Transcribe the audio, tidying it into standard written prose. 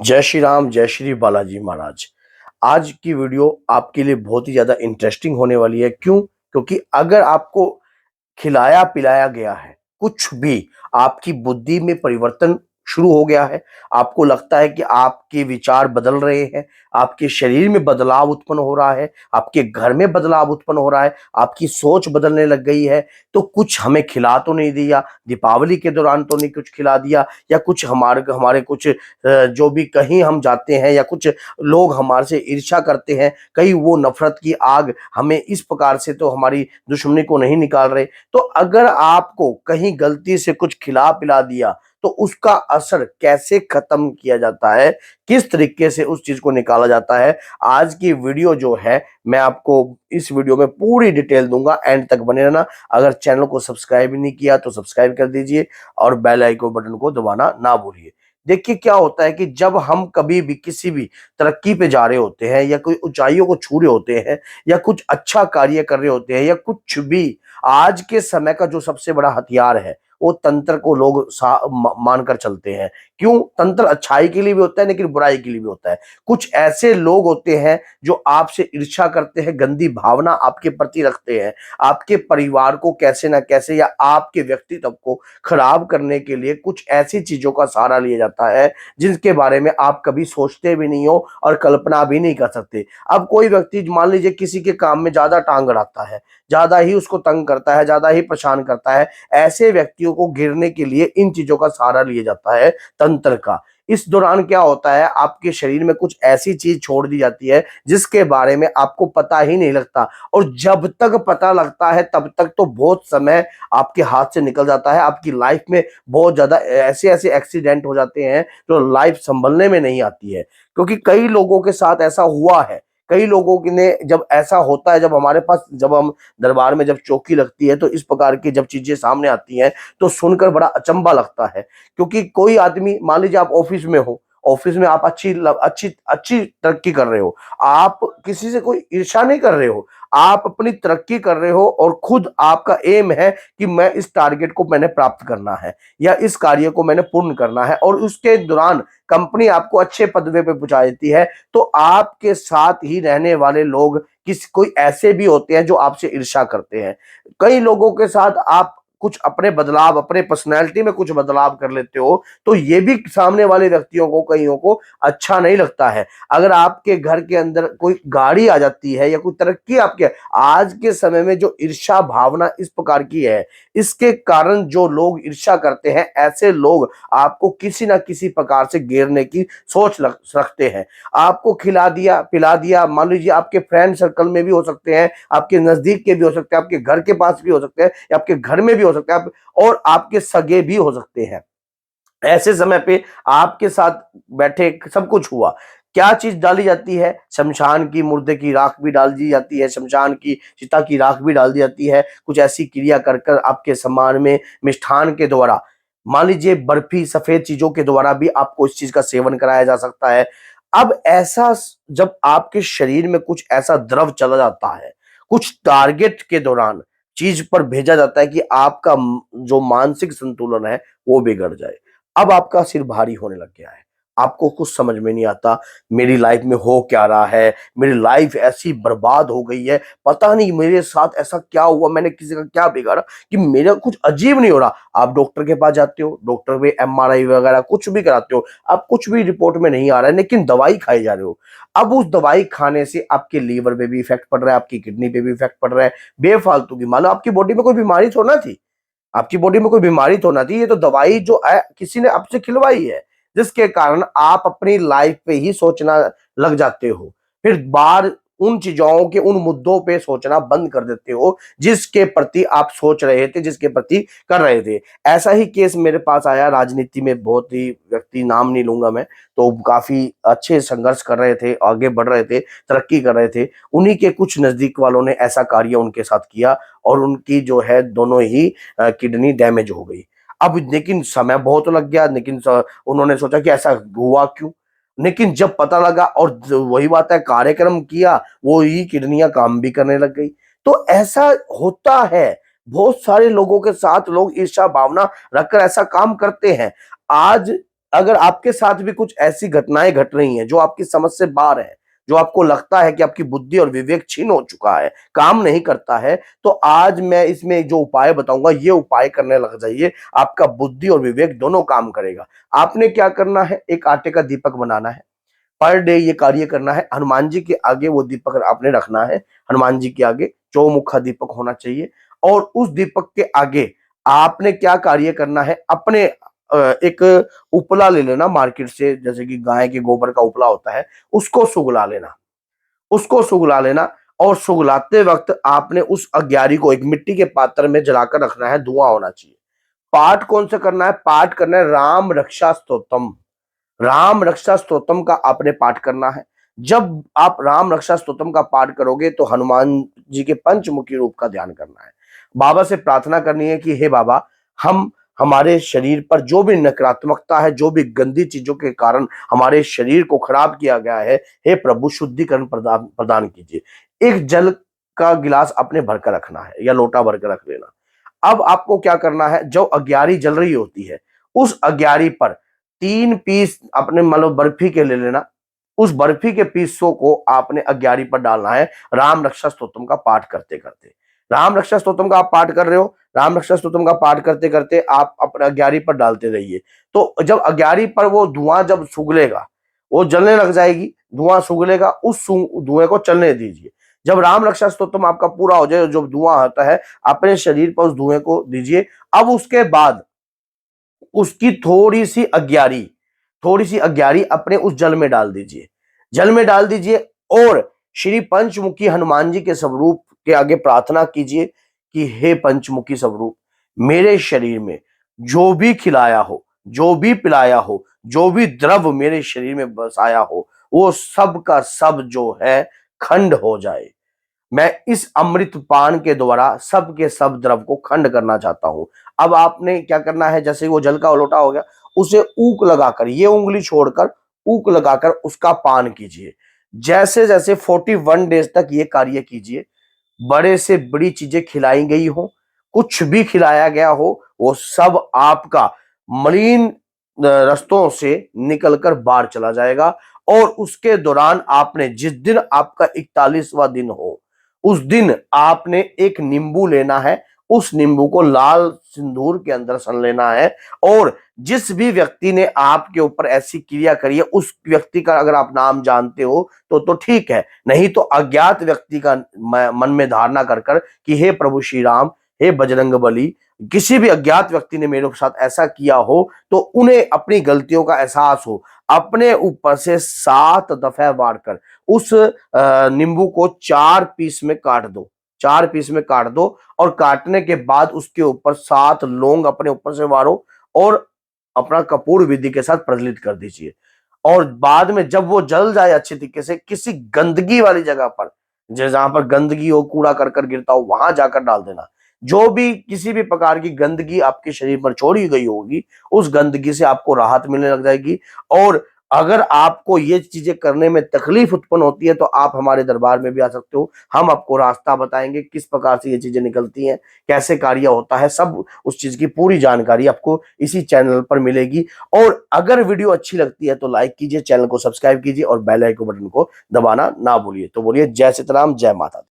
जय श्री राम, जय श्री बालाजी महाराज। आज की वीडियो आपके लिए बहुत ही ज़्यादा इंटरेस्टिंग होने वाली है। क्यों? क्योंकि अगर आपको खिलाया पिलाया गया है कुछ भी, आपकी बुद्धि में परिवर्तन शुरू हो गया है, आपको लगता है कि आपके विचार बदल रहे हैं, आपके शरीर में बदलाव उत्पन्न हो रहा है, आपके घर में बदलाव उत्पन्न हो रहा है, आपकी सोच बदलने लग गई है, तो कुछ हमें खिला तो नहीं दिया, दीपावली के दौरान तो नहीं कुछ खिला दिया, या कुछ हमारे हमारे कुछ जो भी कहीं हम जाते हैं या कुछ लोग हमारे से ईर्ष्या करते हैं, कहीं वो नफरत की आग हमें इस प्रकार से तो हमारी दुश्मनी को नहीं निकाल रहे। तो अगर आपको कहीं गलती से कुछ खिला पिला दिया तो उसका असर कैसे खत्म किया जाता है, किस तरीके से उस चीज को निकाला जाता है, आज की वीडियो जो है मैं आपको इस वीडियो में पूरी डिटेल दूंगा। एंड तक बने रहना। अगर चैनल को सब्सक्राइब नहीं किया तो सब्सक्राइब कर दीजिए और बेल आइकन बटन को दबाना ना भूलिए। देखिए क्या होता है कि जब हम कभी भी किसी भी तरक्की पे जा रहे होते हैं या कोई ऊंचाइयों को छू रहे होते हैं या कुछ अच्छा कार्य कर रहे होते हैं या कुछ भी, आज के समय का जो सबसे बड़ा हथियार है वो तंत्र को लोग मानकर चलते हैं। क्यों? तंत्र अच्छाई के लिए भी होता है लेकिन बुराई के लिए भी होता है। कुछ ऐसे लोग होते हैं जो आपसे ईर्ष्या करते हैं, गंदी भावना आपके प्रति रखते हैं, आपके परिवार को कैसे ना कैसे या आपके व्यक्तित्व को खराब करने के लिए कुछ ऐसी चीजों का सहारा लिया जाता है जिनके बारे में आप कभी सोचते भी नहीं हो और कल्पना भी नहीं कर सकते। अब कोई व्यक्ति मान लीजिए किसी के काम में ज्यादा टांग अड़ाता है, ज्यादा ही उसको तंग करता है, ज्यादा ही परेशान करता है, ऐसे व्यक्तियों को गिरने के लिए इन चीजों का सहारा लिया जाता है, तंत्र का। इस दौरान क्या होता है, आपके शरीर में कुछ ऐसी चीज छोड़ दी जाती है जिसके बारे में आपको पता ही नहीं लगता, और जब तक पता लगता है तब तक तो बहुत समय आपके हाथ से निकल जाता है। आपकी लाइफ में बहुत ज्यादा ऐसे ऐसे एक्सीडेंट हो जाते हैं जो लाइफ संभलने में नहीं आती है। क्योंकि कई लोगों के साथ ऐसा हुआ है, कई लोगों के ने जब ऐसा होता है, जब हमारे पास जब हम दरबार में जब चौकी लगती है तो इस प्रकार की जब चीजें सामने आती हैं तो सुनकर बड़ा अचंभा लगता है। क्योंकि कोई आदमी, मान लीजिए आप ऑफिस में हो, ऑफिस में आप अच्छी अच्छी अच्छी तरक्की कर रहे हो, आप किसी से कोई ईर्ष्या नहीं कर रहे हो, आप अपनी तरक्की कर रहे हो और खुद आपका एम है कि मैं इस टारगेट को मैंने प्राप्त करना है या इस कार्य को मैंने पूर्ण करना है, और उसके दौरान कंपनी आपको अच्छे पदवे पे पहुंचा देती है, तो आपके साथ ही रहने वाले लोग किस कोई ऐसे भी होते हैं जो आपसे ईर्ष्या करते हैं। कई लोगों के साथ आप कुछ अपने बदलाव, अपने पर्सनैलिटी में कुछ बदलाव कर लेते हो तो ये भी सामने वाले व्यक्तियों को, कईयों को अच्छा नहीं लगता है। अगर आपके घर के अंदर कोई गाड़ी आ जाती है या कोई तरक्की आपके, आज के समय में जो ईर्ष्या भावना इस प्रकार की है, इसके कारण जो लोग ईर्ष्या करते हैं, ऐसे लोग आपको किसी ना किसी प्रकार से घेरने की सोच रखते हैं। आपको खिला दिया पिला दिया, मान लीजिए आपके फ्रेंड सर्कल में भी हो सकते हैं, आपके नजदीक के भी हो सकते हैं, आपके घर के पास भी हो सकते हैं, या आपके घर में भी हो सकते हैं, और आपके सगे भी हो सकते हैं। ऐसे समय पे आपके साथ बैठे सब कुछ हुआ, क्या चीज डाली जाती है? शमशान की मुर्दे की राख भी डाल दी जाती है, शमशान की चिता की राख भी डाल दी जाती है। कुछ ऐसी क्रिया कर कर आपके सम्मान में मिष्ठान के द्वारा, मान लीजिए बर्फी, सफेद चीजों के द्वारा भी आपको इस चीज का सेवन कराया जा सकता है। अब ऐसा जब आपके शरीर में कुछ ऐसा द्रव चला जाता है, कुछ टारगेट के दौरान चीज पर भेजा जाता है कि आपका जो मानसिक संतुलन है वो बिगड़ जाए। अब आपका सिर भारी होने लग गया है, आपको कुछ समझ में नहीं आता, मेरी लाइफ में हो क्या रहा है, मेरी लाइफ ऐसी बर्बाद हो गई है, पता नहीं मेरे साथ ऐसा क्या हुआ, मैंने किसी का क्या बिगाड़ा कि मेरा कुछ अजीब नहीं हो रहा। आप डॉक्टर के पास जाते हो, डॉक्टर में एमआरआई वगैरह कुछ भी कराते हो, आप कुछ भी रिपोर्ट में नहीं आ रहा है, लेकिन दवाई खाई जा रहे हो। अब उस दवाई खाने से आपके लीवर पे भी इफेक्ट पड़ रहा है, आपकी किडनी पे भी इफेक्ट पड़ रहा है, बेफालतू की। मान लो आपकी बॉडी में कोई बीमारी तो ना थी, आपकी बॉडी में कोई बीमारी तो ना थी, ये तो दवाई जो है किसी ने आपसे खिलवाई है, जिसके कारण आप अपनी लाइफ पे ही सोचना लग जाते हो। फिर बाहर उन चीजों के, उन मुद्दों पे सोचना बंद कर देते हो जिसके प्रति आप सोच रहे थे, जिसके प्रति कर रहे थे। ऐसा ही केस मेरे पास आया, राजनीति में बहुत ही व्यक्ति, नाम नहीं लूंगा मैं, तो काफी अच्छे संघर्ष कर रहे थे, आगे बढ़ रहे थे, तरक्की कर रहे थे। उन्हीं के कुछ नजदीक वालों ने ऐसा कार्य उनके साथ किया और उनकी जो है दोनों ही किडनी डैमेज हो गई। अब लेकिन समय बहुत लग गया, लेकिन उन्होंने सोचा कि ऐसा हुआ क्यों, लेकिन जब पता लगा और वही बात है, कार्यक्रम किया, वो ही किडनियां काम भी करने लग गई। तो ऐसा होता है, बहुत सारे लोगों के साथ लोग ईर्ष्या भावना रखकर ऐसा काम करते हैं। आज अगर आपके साथ भी कुछ ऐसी घटनाएं घट रही हैं जो आपकी समझ से बाहर है, जो आपको लगता है कि आपकी बुद्धि और विवेक छीन हो चुका है, काम नहीं करता है, तो आज मैं इसमें जो उपाय बताऊंगा ये उपाय करने लग जाइए। आपका बुद्धि और विवेक दोनों काम करेगा। आपने क्या करना है, एक आटे का दीपक बनाना है। पर डे ये कार्य करना है। हनुमान जी के आगे वो दीपक आपने रखना है। हनुमान जी के आगे चौमुखा दीपक होना चाहिए। और उस दीपक के आगे आपने क्या कार्य करना है, अपने एक उपला ले लेना मार्केट से, जैसे कि गाय के गोबर का उपला होता है, उसको सुगला लेना। उसको सुगला लेना और सुगलाते वक्त आपने उस अग्यारी को एक मिट्टी के पात्र में जलाकर रखना है, धुआं होना चाहिए। पाठ कौन सा करना है, पाठ करना है राम रक्षा स्तोत्रम। राम रक्षा स्तोत्रम का आपने पाठ करना है। जब आप राम रक्षा स्तोत्रम का पाठ करोगे तो हनुमान जी के पंचमुखी रूप का ध्यान करना है। बाबा से प्रार्थना करनी है कि हे बाबा, हम हमारे शरीर पर जो भी नकारात्मकता है, जो भी गंदी चीजों के कारण हमारे शरीर को खराब किया गया है, हे प्रभु शुद्धिकरण प्रदान प्रदान कीजिए। एक जल का गिलास अपने भरकर रखना है या लोटा भरकर रख लेना। अब आपको क्या करना है, जो अग्यारी जल रही होती है उस अग्यारी पर 3 पीस अपने मतलब बर्फी के ले लेना। उस बर्फी के पीसों को आपने अग्यारी पर डालना है, राम रक्षा स्तोत्रम का पाठ करते करते। राम रक्षा स्तोत्रम का आप पाठ कर रहे हो, राम रक्षा स्तोत्रम का पाठ करते करते आप अपने अग्यारी पर डालते रहिए। तो जब अग्यारी पर वो धुआं जब सुगलेगा, वो जलने लग जाएगी, धुआं सुगलेगा, उस धुएं को चलने दीजिए। जब राम रक्षा स्तोत्रम आपका पूरा हो जाए, जो धुआं आता है अपने शरीर पर उस धुएं को दीजिए। अब उसके बाद उसकी थोड़ी सी अग्यारी अपने उस जल में डाल दीजिए। जल में डाल दीजिए और श्री पंचमुखी हनुमान जी के स्वरूप के आगे प्रार्थना कीजिए कि हे पंचमुखी स्वरूप, मेरे शरीर में जो भी खिलाया हो, जो भी पिलाया हो, जो भी द्रव मेरे शरीर में बसाया हो, वो सब का सब जो है खंड हो जाए। मैं इस अमृत पान के द्वारा सब के सब द्रव को खंड करना चाहता हूं। अब आपने क्या करना है, जैसे वो जल का लोटा हो गया, उसे ऊक लगाकर, ये उंगली छोड़कर ऊक लगाकर उसका पान कीजिए। जैसे जैसे 41 डेज तक ये कार्य कीजिए। बड़े से बड़ी चीजें खिलाई गई हो, कुछ भी खिलाया गया हो, वो सब आपका मलिन रस्तों से निकलकर बाहर चला जाएगा। और उसके दौरान आपने जिस दिन आपका 41वां दिन हो, उस दिन आपने एक नींबू लेना है। उस नींबू को लाल सिंदूर के अंदर सन लेना है। और जिस भी व्यक्ति ने आपके ऊपर ऐसी क्रिया करी है, उस व्यक्ति का अगर आप नाम जानते हो तो ठीक है, नहीं तो अज्ञात व्यक्ति का मन में धारणा कर कर कि हे प्रभु श्री राम, हे बजरंग बली, किसी भी अज्ञात व्यक्ति ने मेरे साथ ऐसा किया हो तो उन्हें अपनी गलतियों का एहसास हो, अपने ऊपर से 7 दफे वार कर उस नींबू को 4 पीस में काट दो। 4 पीस में काट दो और काटने के बाद उसके ऊपर 7 लौंग अपने ऊपर से वारो और अपना कपूर विधि के साथ प्रज्वलित कर दीजिए। और बाद में जब वो जल जाए अच्छे तरीके से, किसी गंदगी वाली जगह पर, जहां पर गंदगी हो, कूड़ा करकट गिरता हो, वहां जाकर डाल देना। जो भी किसी भी प्रकार की गंदगी आपके शरीर पर छोड़ी गई होगी, उस गंदगी से आपको राहत मिलने लग जाएगी। और अगर आपको ये चीजें करने में तकलीफ उत्पन्न होती है तो आप हमारे दरबार में भी आ सकते हो। हम आपको रास्ता बताएंगे किस प्रकार से ये चीजें निकलती हैं, कैसे कार्य होता है, सब उस चीज की पूरी जानकारी आपको इसी चैनल पर मिलेगी। और अगर वीडियो अच्छी लगती है तो लाइक कीजिए, चैनल को सब्सक्राइब कीजिए और बेल आइकन बटन को दबाना ना भूलिए। तो बोलिए जय सीताराम, जय माता दी।